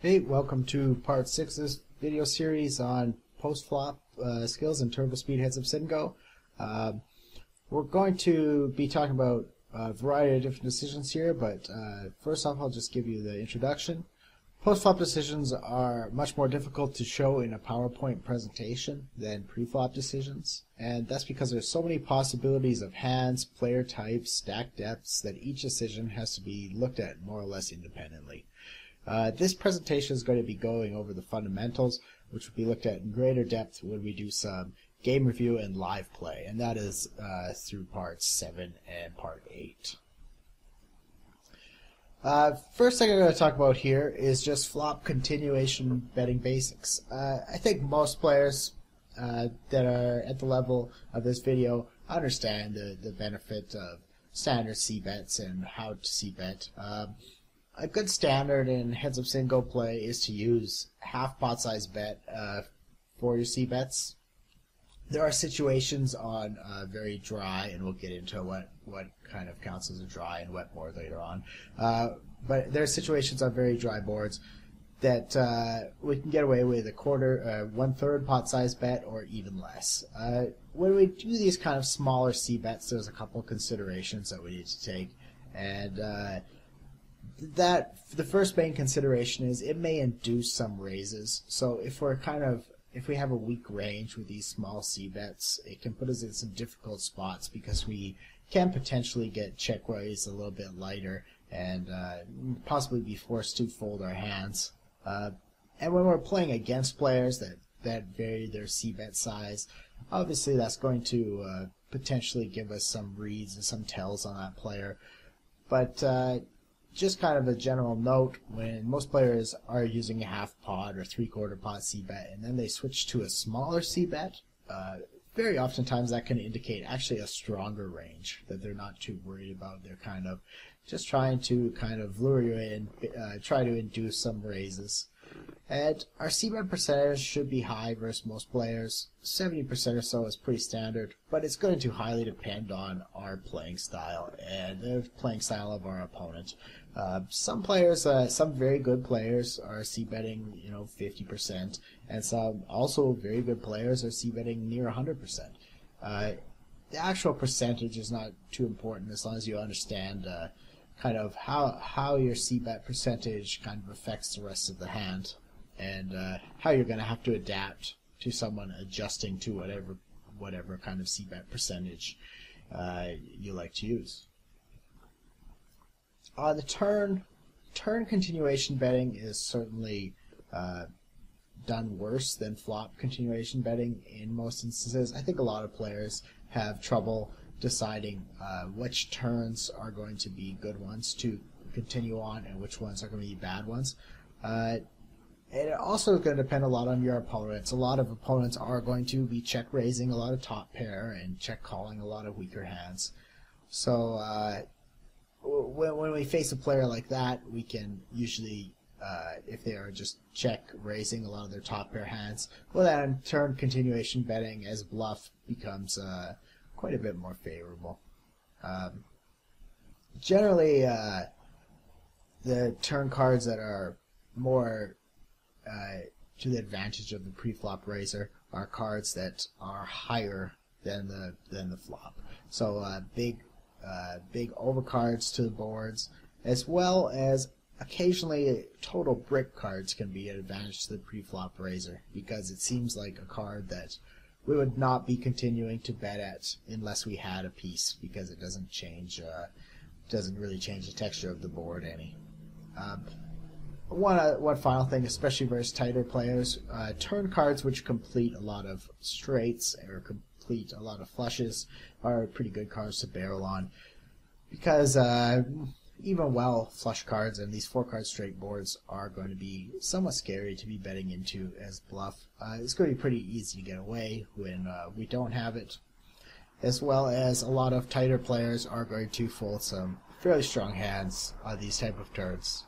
Hey, welcome to part 6 of this video series on post-flop skills and turbo speed heads-up sit and go. We're going to be talking about a variety of different decisions here, but first off I'll just give you the introduction. Post-flop decisions are much more difficult to show in a PowerPoint presentation than pre-flop decisions, and that's because there's so many possibilities of hands, player types, stack depths that each decision has to be looked at more or less independently. This presentation is going to be going over the fundamentals, which will be looked at in greater depth when we do some game review and live play, and that is through parts 7 and part 8. First thing I'm going to talk about here is just flop continuation betting basics. I think most players that are at the level of this video understand the benefit of standard C-bets and how to C-bet. A good standard in heads-up sit and go play is to use half pot size bet for your C-bets. There are situations on very dry, and we'll get into what kind of counts as a dry and wet board later on. But there are situations on very dry boards that we can get away with a quarter, 1/3 pot size bet or even less. When we do these kind of smaller C-bets, there's a couple considerations that we need to take, and that the first main consideration is it may induce some raises. So if we have a weak range with these small C-bets, it can put us in some difficult spots because we can potentially get check raised a little bit lighter and possibly be forced to fold our hands. And when we're playing against players that vary their C-bet size, obviously that's going to potentially give us some reads and some tells on that player. But just kind of a general note, when most players are using a half pot or 3/4 pot C-bet and then they switch to a smaller C-bet, very oftentimes that can indicate actually a stronger range that they're not too worried about. They're kind of just trying to kind of lure you in, try to induce some raises. And our C-bet percentage should be high versus most players. 70% or so is pretty standard, but it's going to highly depend on our playing style and the playing style of our opponent. Some players, some very good players are C-betting, 50%, and some also very good players are C-betting near 100%. The actual percentage is not too important as long as you understand kind of how your C-bet percentage kind of affects the rest of the hand, and how you're going to have to adapt to someone adjusting to whatever kind of C-bet percentage you like to use. The turn continuation betting is certainly done worse than flop continuation betting in most instances. I think a lot of players have trouble deciding which turns are going to be good ones to continue on and which ones are going to be bad ones. It also is going to depend a lot on your opponents. A lot of opponents are going to be check raising a lot of top pair and check calling a lot of weaker hands. So when we face a player like that, we can usually, if they are just check raising a lot of their top pair hands, well then turn continuation betting as bluff becomes quite a bit more favorable. Generally, the turn cards that are more to the advantage of the pre-flop raiser are cards that are higher than the flop. So big overcards to the boards, as well as occasionally total brick cards can be an advantage to the pre-flop raiser, because it seems like a card that we would not be continuing to bet at unless we had a piece, because it doesn't really change the texture of the board any. One final thing, especially versus tighter players, turn cards which complete a lot of straights or complete a lot of flushes are pretty good cards to barrel on, because even well flush cards and these 4-card straight boards are going to be somewhat scary to be betting into as bluff. It's going to be pretty easy to get away when we don't have it, as well as a lot of tighter players are going to fold some fairly strong hands on these type of turns.